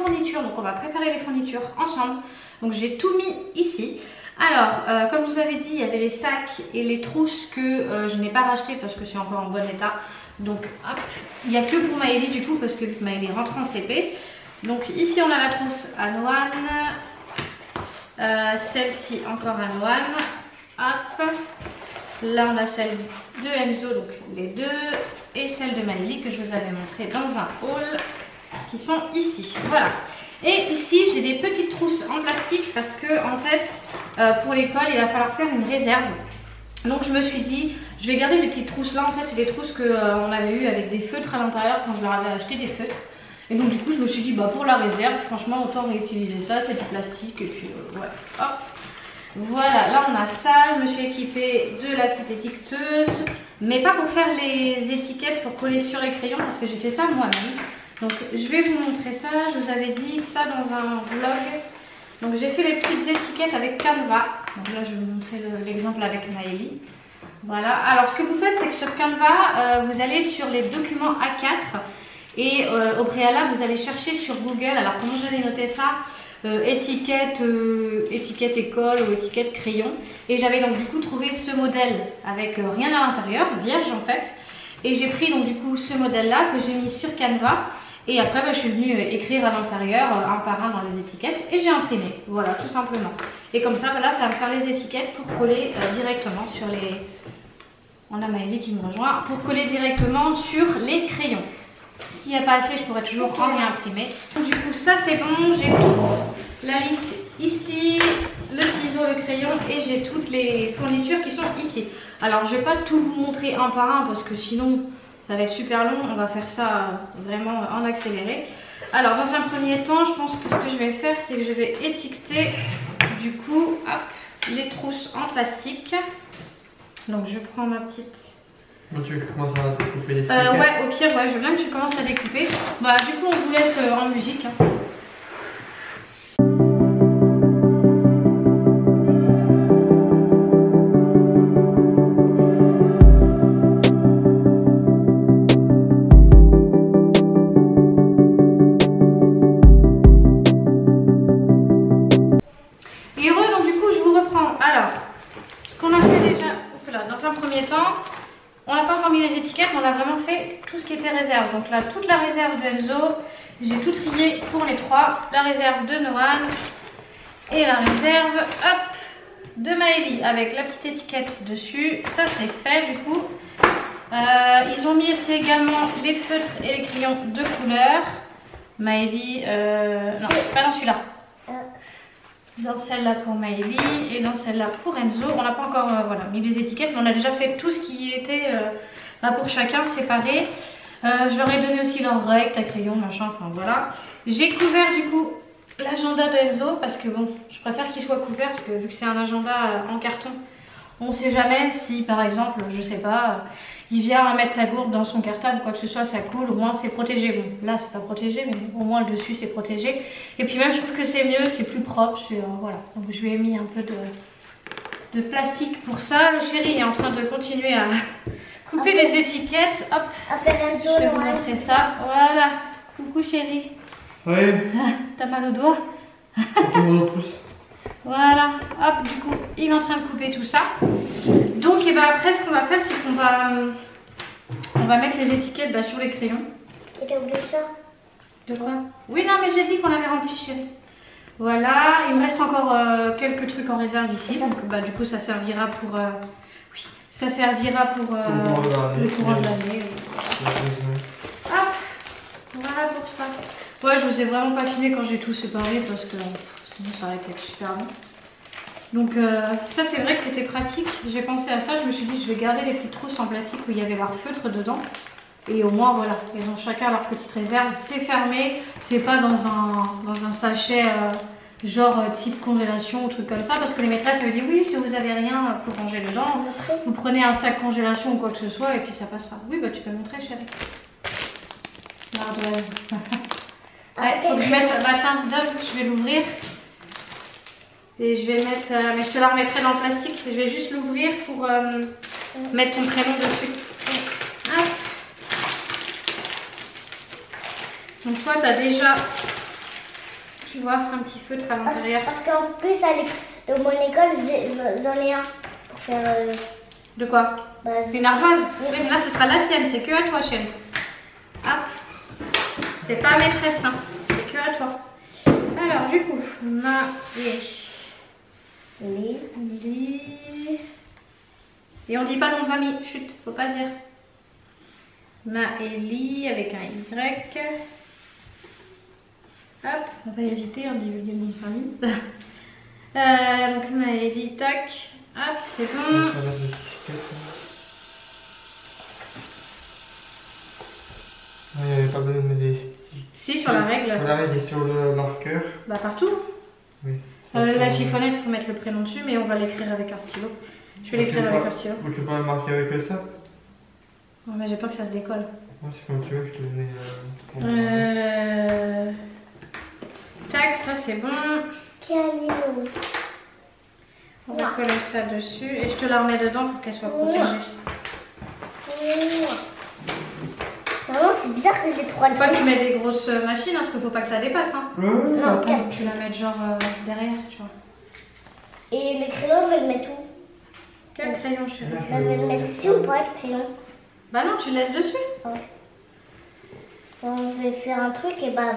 fournitures, donc on va préparer les fournitures ensemble. Donc j'ai tout mis ici. Alors, comme je vous avais dit, il y avait les sacs et les trousses que je n'ai pas racheté parce que c'est encore en bon état. Donc hop, il n'y a que pour Maëlie du coup parce que Maëlie rentre en CP. Donc ici on a la trousse à Noan, celle-ci encore à Noan. Hop, là on a celle de Enzo, donc les deux, et celle de Maëlie que je vous avais montré dans un haul qui sont ici. Voilà. Et ici j'ai des petites trousses en plastique parce que en fait pour l'école il va falloir faire une réserve. Donc je me suis dit je vais garder les petites trousses là. En fait c'est des trousses qu'on avait eu avec des feutres à l'intérieur quand je leur avais acheté des feutres. Et donc du coup je me suis dit bah pour la réserve franchement autant réutiliser ça, c'est du plastique et puis ouais hop. Voilà, là on a ça, je me suis équipée de la petite étiqueteuse, mais pas pour faire les étiquettes pour coller sur les crayons parce que j'ai fait ça moi-même. Donc je vais vous montrer ça, je vous avais dit ça dans un vlog. Donc j'ai fait les petites étiquettes avec Canva. Donc là je vais vous montrer l'exemple avec Maëlie. Voilà, alors ce que vous faites c'est que sur Canva, vous allez sur les documents A4 et au préalable vous allez chercher sur Google. Alors comment j'avais noté ça? Étiquette école ou étiquette crayon. Et j'avais donc du coup trouvé ce modèle avec rien à l'intérieur, vierge en fait. Et j'ai pris donc du coup ce modèle là que j'ai mis sur Canva. Et après je suis venue écrire à l'intérieur un par un dans les étiquettes et j'ai imprimé, voilà tout simplement. Et comme ça, là ça va me faire les étiquettes pour coller directement sur les... On a Maëlie qui me rejoint, pour coller directement sur les crayons. S'il n'y a pas assez, je pourrais toujours en réimprimer. Du coup ça c'est bon, j'ai toute la liste ici, le ciseau, le crayon et j'ai toutes les fournitures qui sont ici. Alors je ne vais pas tout vous montrer un par un parce que sinon... ça va être super long, on va faire ça vraiment en accéléré. Alors dans un premier temps, je pense que ce que je vais faire, c'est que je vais étiqueter du coup hop, les trousses en plastique. Donc je prends ma petite... Bon, tu commences à découper les étiquettes. Ouais, au pire, ouais, je veux bien que tu commences à découper. Bah du coup on vous laisse en musique. Hein. On n'a pas encore mis les étiquettes, on a vraiment fait tout ce qui était réserve. Donc là, toute la réserve de Enzo, j'ai tout trié pour les trois. La réserve de Noan et la réserve hop, de Maëlie avec la petite étiquette dessus. Ça, c'est fait du coup. Ils ont mis ici également les feutres et les crayons de couleur. Maëlie, non, c'est pas dans celui-là. Dans celle-là pour Maëlie et dans celle-là pour Enzo. On n'a pas encore voilà, mis les étiquettes, mais on a déjà fait tout ce qui était pour chacun séparé. Je leur ai donné aussi leur règle, à crayon, machin, enfin voilà. J'ai couvert du coup l'agenda de Enzo parce que bon, je préfère qu'il soit couvert parce que vu que c'est un agenda en carton, on ne sait jamais si par exemple, je sais pas, il vient mettre sa gourde dans son cartable ou quoi que ce soit, ça coule, au moins c'est protégé. Bon, là c'est pas protégé, mais au moins le dessus c'est protégé. Et puis même je trouve que c'est mieux, c'est plus propre. Voilà, donc je lui ai mis un peu de plastique pour ça. Le chéri est en train de continuer à couper les étiquettes. Hop, je vais vous montrer ça. Voilà, coucou chéri. Oui. T'as mal au doigt? Voilà, hop, du coup, il est en train de couper tout ça. Donc, et ben après, ce qu'on va faire, c'est qu'on va mettre les étiquettes sur les crayons. Et t'as oublié ça? De quoi? Oui, non, mais j'ai dit qu'on avait rempli, chérie. Voilà, il me reste encore quelques trucs en réserve ici. Donc, du coup, ça servira pour... oui, ça servira pour le courant de l'année. Hop, voilà pour ça. Ouais, je vous ai vraiment pas filmé quand j'ai tout séparé parce que... sinon ça aurait été super long. Donc ça c'est vrai que c'était pratique. J'ai pensé à ça, je me suis dit je vais garder les petites trousses en plastique où il y avait leur feutre dedans. Et au moins voilà, ils ont chacun leur petite réserve. C'est fermé, c'est pas dans un sachet genre type congélation ou truc comme ça. Parce que les maîtresses avaient dit oui, si vous avez rien pour ranger dedans, vous prenez un sac congélation ou quoi que ce soit et puis ça passera. Oui bah tu peux montrer chérie. Ouais, faut que je mette... Bah tiens, je vais l'ouvrir. Et je vais mettre... mais je te la remettrai dans le plastique. Je vais juste l'ouvrir pour mettre ton prénom dessus. Hop. Donc toi, tu as déjà tu vois, un petit feutre à l'intérieur. Parce qu'en plus, dans mon école, j'en ai un pour faire... De quoi? Une ardoise? Oui, mais là, ce sera la tienne, c'est que à toi, chérie. Hop. C'est pas maîtresse, hein. C'est que à toi. Alors, du coup, et on dit pas nom de famille, chut, faut pas dire. Maëlie avec un Y. Hop, on va éviter, on divulgue le nom de famille. Donc Maëlie, tac. Hop, c'est bon. Il n'y avait pas besoin de mettre des sticks. Si, sur la règle. Sur la règle et sur le marqueur. Bah partout. Oui. La chiffonnette, il faut mettre le prénom dessus, mais on va l'écrire avec un stylo. Je vais l'écrire avec un stylo. Ou tu peux pas marquer avec ça? Non, mais j'ai peur que ça se décolle. Moi, c'est comme tu veux, je te le mets. Tac, ça c'est bon. On va coller ça dessus et je te la remets dedans pour qu'elle soit protégée. Maman, c'est bizarre que j'ai 3 Faut pas que tu mets des grosses machines, hein, parce qu'il faut pas que ça dépasse. Hein. Non, Donc, tu la mets genre derrière, tu vois. Et le crayon, je vais le mettre où? Quel crayon, chérie? Je vais le mettre ici ou pas, le crayon? Bah non, tu le laisses dessus. Ouais. Bon, je vais faire un truc et bah,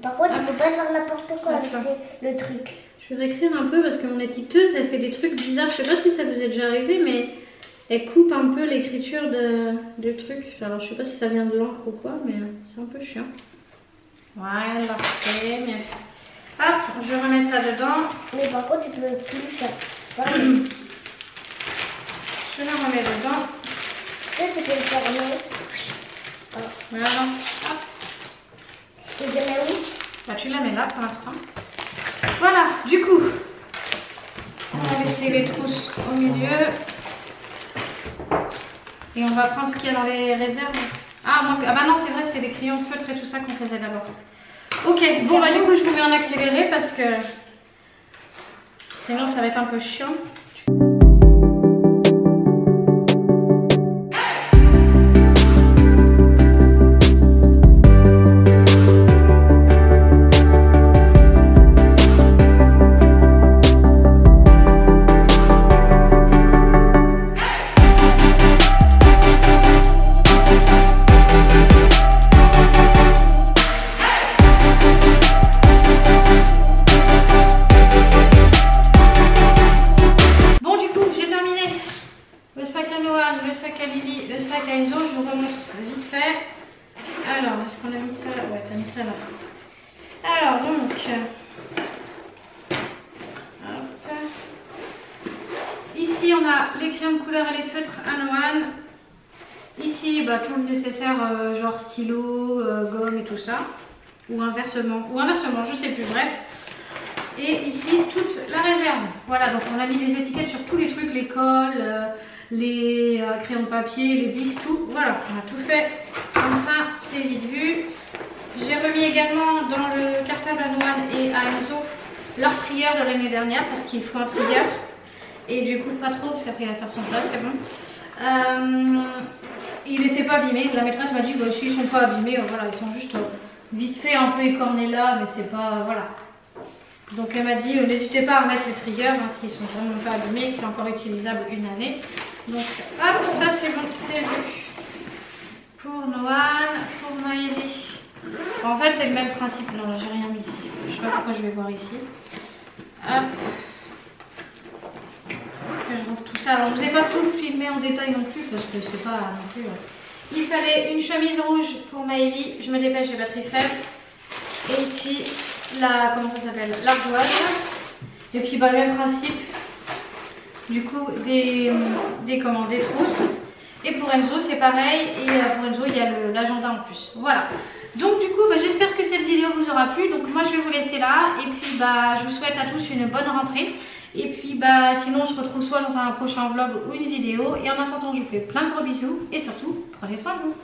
Par contre, il ne faut pas faire n'importe quoi avec le truc. Je vais réécrire un peu parce que mon étiqueteuse, elle fait des trucs bizarres. Je sais pas si ça vous est déjà arrivé, mais elle coupe un peu l'écriture de trucs. Alors, je sais pas si ça vient de l'encre ou quoi, mais c'est un peu chiant. Voilà, parfait. Hop, je remets ça dedans. Mais par contre, tu peux plus le faire. Voilà. Je la remets dedans. Tu peux le fermer. Voilà. Hop. Et je mets où? Bah, tu la mets là pour l'instant. Voilà, du coup, on va laisser les trousses au milieu. Et on va prendre ce qu'il y a dans les réserves. Ah bah non, c'est vrai, c'était les crayons feutres et tout ça qu'on faisait d'abord. Ok, bon bah du coup je vous mets en accéléré parce que sinon ça va être un peu chiant. Le sac à Lily, le sac à Enzo, je vous remontre vite fait. Alors, est-ce qu'on a mis ça là? Ouais, t'as mis ça là. Alors, donc, hop. Ici, on a les crayons de couleur et les feutres A1. Ici, bah, tout le nécessaire, genre stylo, gomme et tout ça. Ou inversement, je sais plus, bref. Et ici, toute la réserve. Voilà, donc on a mis des étiquettes sur tous les trucs, les cols, les crayons de papier, les bics, tout. Voilà, on a tout fait comme ça, c'est vite vu. J'ai remis également dans le cartable à Noël et à Enzo leur trieur de l'année dernière parce qu'il faut un trieur. Et du coup, pas trop parce qu'après il va faire son plat, c'est bon. Il n'était pas abîmé. La maîtresse m'a dit, bah, si ils sont pas abîmés, voilà, ils sont juste vite fait un peu écornés là, mais c'est pas. Voilà. Donc elle m'a dit, n'hésitez pas à remettre les trieurs hein, s'ils sont vraiment pas abîmés, que c'est encore utilisable une année. Donc hop, ça c'est bon, c'est vu. Pour Noan, pour Maëlie. En fait c'est le même principe. Non, là j'ai rien mis ici. Je sais pas pourquoi je vais voir ici. Hop. Je trouve tout ça. Alors je vous ai pas tout filmé en détail non plus parce que c'est pas non plus. Il fallait une chemise rouge pour Maëlie. Je me dépêche, j'ai batterie faible. Et ici, comment ça s'appelle, l'ardoise. Et puis bah, le même principe. Du coup, des trousses. Et pour Enzo, c'est pareil. Et pour Enzo, il y a l'agenda en plus. Voilà. Donc du coup, bah, j'espère que cette vidéo vous aura plu. Donc moi, je vais vous laisser là. Et puis, bah, je vous souhaite à tous une bonne rentrée. Et puis, bah, sinon, on se retrouve soit dans un prochain vlog ou une vidéo. Et en attendant, je vous fais plein de gros bisous. Et surtout, prenez soin de vous.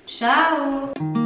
Ciao!